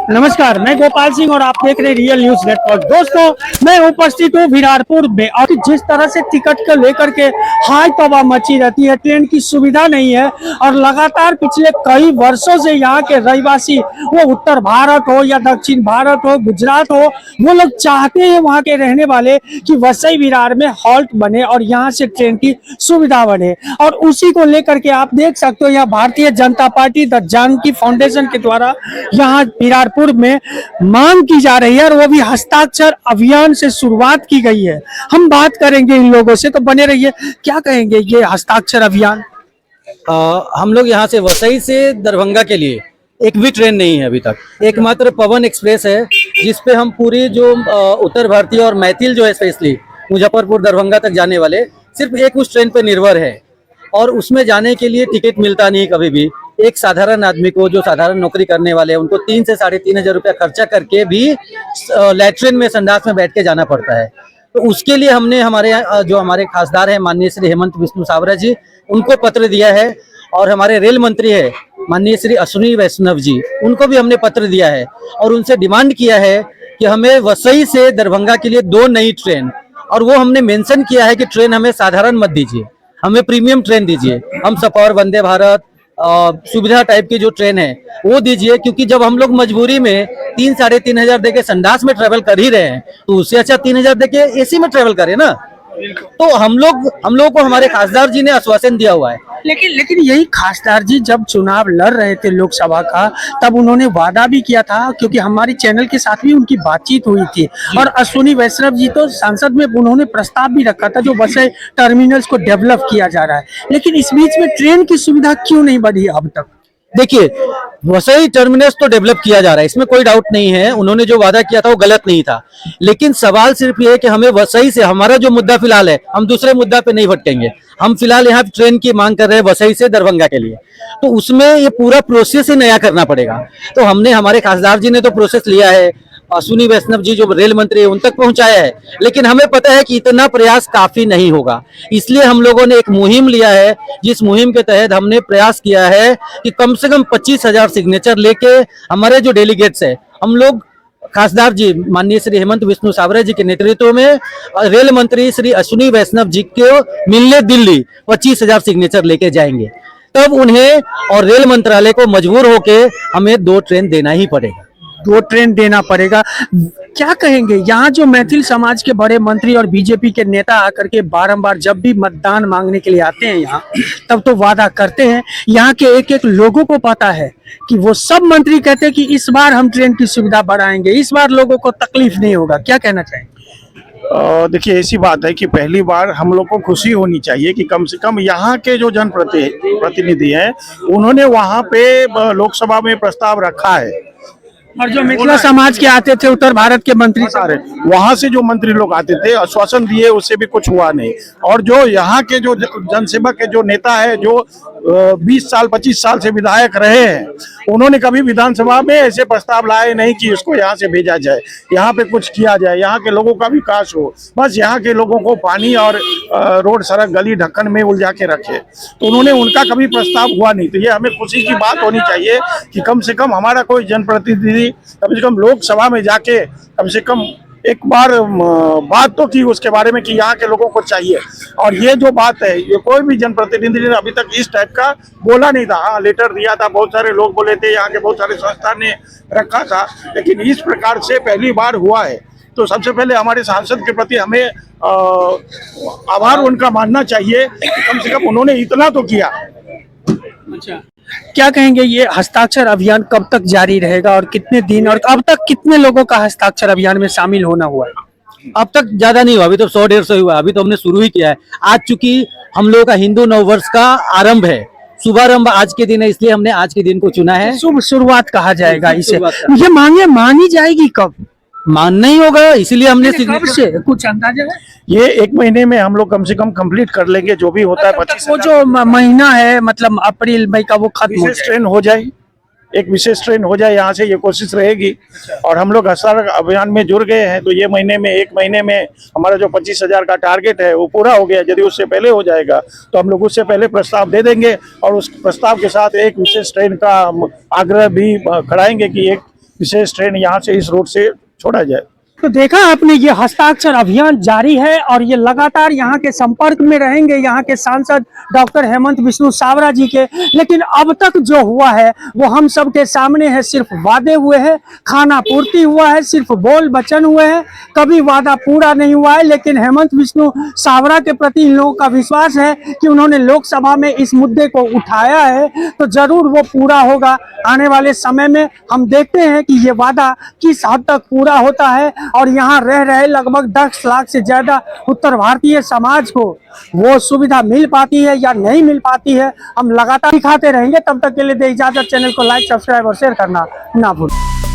नमस्कार, मैं गोपाल सिंह और आप देख रहे हैं रियल न्यूज नेटवर्क। दोस्तों, मैं उपस्थित हूँ विरारपुर में और जिस तरह से टिकट को लेकर के हाई तबाह मची रहती है, ट्रेन की सुविधा नहीं है और लगातार पिछले कई वर्षों से यहाँ के रहवासी, वो उत्तर भारत हो या दक्षिण भारत हो, गुजरात हो, वो लोग चाहते हैं वहाँ के रहने वाले कि वसई विरार में हॉल्ट बने और यहाँ से ट्रेन की सुविधा बने। और उसी को लेकर के आप देख सकते हो, यहाँ Bharatiya Janata party the Janaki foundation के द्वारा यहाँ विरारपुर में मांग की जा रही है और वो भी हस्ताक्षर अभियान से शुरुआत की गई है। हम बात करेंगे इन लोगों से, तो बने रहिए। क्या कहेंगे ये हस्ताक्षर अभियान? हम लोग यहाँ से वसई से दरभंगा के लिए एक भी ट्रेन नहीं है अभी तक। एकमात्र पवन एक्सप्रेस है जिसपे हम पूरी जो उत्तर भारतीय और मैथिल जो है स्पेशली मुजफ्फरपुर दरभंगा तक जाने वाले सिर्फ एक उस ट्रेन पे निर्भर है और उसमें जाने के लिए टिकट मिलता नहीं कभी भी। एक साधारण आदमी को, जो साधारण नौकरी करने वाले हैं, उनको 3 से 3,500 रुपया खर्चा करके भी लैट्रिन में, संडास में बैठ के जाना पड़ता है। तो उसके लिए हमने हमारे खासदार हैं माननीय श्री हेमंत बिश्नू सावरा जी, उनको पत्र दिया है और हमारे रेल मंत्री है माननीय श्री अश्विनी वैष्णव जी, उनको भी हमने पत्र दिया है और उनसे डिमांड किया है कि हमें वसई से दरभंगा के लिए 2 नई ट्रेन, और वो हमने मेंशन किया है कि ट्रेन हमें साधारण मत दीजिए, हमें प्रीमियम ट्रेन दीजिए। हम सफर, वंदे भारत, सुविधा टाइप की जो ट्रेन है वो दीजिए, क्योंकि जब हम लोग मजबूरी में 3-3,500 देके संडास में ट्रेवल कर ही रहे हैं तो उससे अच्छा 3,000 देके एसी में ट्रेवल करें ना। तो हम लोग को हमारे खासदार जी ने आश्वासन दिया हुआ है। लेकिन यही खासदार जी जब चुनाव लड़ रहे थे लोकसभा का, तब उन्होंने वादा भी किया था, क्योंकि हमारी चैनल के साथ भी उनकी बातचीत हुई थी और अश्विनी वैष्णव जी तो संसद में उन्होंने प्रस्ताव भी रखा था जो वसई टर्मिनल्स को डेवलप किया जा रहा है। लेकिन इस बीच में ट्रेन की सुविधा क्यों नहीं बढ़ी अब तक? देखिए, वसई टर्मिनस तो डेवलप किया जा रहा है, इसमें कोई डाउट नहीं है। उन्होंने जो वादा किया था वो गलत नहीं था, लेकिन सवाल सिर्फ ये है कि हमें वसई से, हमारा जो मुद्दा फिलहाल है, हम दूसरे मुद्दा पे नहीं भटकेंगे। हम फिलहाल यहाँ ट्रेन की मांग कर रहे हैं वसई से दरभंगा के लिए, तो उसमें ये पूरा प्रोसेस ही नया करना पड़ेगा। तो हमने, हमारे खासदार जी ने तो प्रोसेस लिया है, अश्विनी वैष्णव जी जो रेल मंत्री है उन तक पहुंचाया है, लेकिन हमें पता है कि इतना प्रयास काफी नहीं होगा। इसलिए हम लोगों ने एक मुहिम लिया है, जिस मुहिम के तहत हमने प्रयास किया है कि कम से कम 25,000 सिग्नेचर लेके हमारे जो डेलीगेट्स है, हम लोग खासदार जी माननीय श्री हेमंत बिश्नू सावरा जी के नेतृत्व में रेल मंत्री श्री अश्विनी वैष्णव जी को मिलने दिल्ली 25,000 सिग्नेचर लेके जाएंगे। तब उन्हें और रेल मंत्रालय को मजबूर होके हमें 2 ट्रेन देना ही पड़ेगा। 2 ट्रेन देना पड़ेगा। क्या कहेंगे, यहाँ जो मैथिल समाज के बड़े मंत्री और बीजेपी के नेता आकर के बारंबार जब भी मतदान मांगने के लिए आते हैं यहाँ, तब तो वादा करते हैं। यहाँ के एक लोगों को पता है कि वो सब मंत्री कहते हैं कि इस बार हम ट्रेन की सुविधा बढ़ाएंगे, इस बार लोगों को तकलीफ नहीं होगा। क्या कहना चाहेंगे? देखिए, ऐसी बात है कि पहली बार हम लोग को खुशी होनी चाहिए कि कम से कम यहाँ के जो जनप्रतिनिधि हैं उन्होंने वहाँ पे लोकसभा में प्रस्ताव रखा है। और जो मिथिला समाज के आते थे, उत्तर भारत के मंत्री सारे वहां से जो मंत्री लोग आते थे, आश्वासन दिए, उससे भी कुछ हुआ नहीं। और जो यहाँ के जो जनसेवक के जो नेता है, जो 20 साल 25 साल से विधायक रहे हैं, उन्होंने कभी विधानसभा में ऐसे प्रस्ताव लाए नहीं कि इसको यहाँ से भेजा जाए, यहाँ पे कुछ किया जाए, यहाँ के लोगों का विकास हो। बस यहाँ के लोगों को पानी और रोड, सड़क, गली ढक्कन में उलझा के रखे, तो उन्होंने, उनका कभी प्रस्ताव हुआ नहीं। तो ये हमें खुशी की बात होनी चाहिए कि कम से कम हमारा कोई जनप्रतिनिधि कम से कम लोकसभा में जाके कम से कम एक बार बात तो की उसके बारे में कि यहाँ के लोगों को चाहिए। और ये जो बात है, ये कोई भी जनप्रतिनिधि ने अभी तक इस टाइप का बोला नहीं था। हाँ, लेटर दिया था, बहुत सारे लोग बोले थे, यहाँ के बहुत सारे संस्था ने रखा था, लेकिन इस प्रकार से पहली बार हुआ है। तो सबसे पहले हमारे सांसद के प्रति हमें आभार उनका मानना चाहिए कि कम से कम उन्होंने इतना तो किया। अच्छा, क्या कहेंगे, ये हस्ताक्षर अभियान कब तक जारी रहेगा और कितने दिन, और अब तक कितने लोगों का हस्ताक्षर अभियान में शामिल होना हुआ है? अब तक ज्यादा नहीं हुआ, अभी तो 100-150 हुआ। अभी तो हमने शुरू ही किया है। आज चूंकि हम लोगों का हिंदू नववर्ष का आरंभ है, शुभारंभ आज के दिन है, इसलिए हमने आज के दिन को चुना है। शुभ शुरुआत कहा जाएगा इसे। ये मांगे मानी जाएगी कब? मानना ही होगा, इसीलिए हमने कब से कुछ अंदाजा है? ये 1 महीने में हम लोग कम से कम कंप्लीट कर लेंगे, जो भी होता है। 25 वो जो महीना है, मतलब अप्रैल मई का, वो खत्म हो जाए, ट्रेन हो जाए, एक विशेष ट्रेन हो जाए यहाँ से, ये कोशिश रहेगी। और हम लोग हस्ताक्षर अभियान में जुड़ गए हैं, तो ये महीने में, 1 महीने में हमारा जो 25,000 का टारगेट है वो पूरा हो गया। यदि उससे पहले हो जाएगा तो हम लोग उससे पहले प्रस्ताव दे देंगे और उस प्रस्ताव के साथ एक विशेष ट्रेन का आग्रह भी कराएंगे कि एक विशेष ट्रेन यहाँ से इस रूट से छोड़ा जाए। तो देखा आपने, ये हस्ताक्षर अभियान जारी है और ये लगातार यहाँ के संपर्क में रहेंगे, यहाँ के सांसद डॉक्टर हेमंत बिश्नोई सावरा जी के। लेकिन अब तक जो हुआ है वो हम सब के सामने है, सिर्फ वादे हुए हैं, खाना पूर्ति हुआ है, सिर्फ बोल वचन हुए हैं, कभी वादा पूरा नहीं हुआ है। लेकिन हेमंत बिश्नोई सावरा के प्रति इन लोगों का विश्वास है कि उन्होंने लोकसभा में इस मुद्दे को उठाया है तो जरूर वो पूरा होगा। आने वाले समय में हम देखते हैं कि ये वादा किस हद तक पूरा होता है और यहाँ रह रहे लगभग 10 लाख से ज्यादा उत्तर भारतीय समाज को वो सुविधा मिल पाती है या नहीं मिल पाती है, हम लगातार दिखाते रहेंगे। तब तक के लिए दे इजाजत, चैनल को लाइक, सब्सक्राइब और शेयर करना ना भूलें।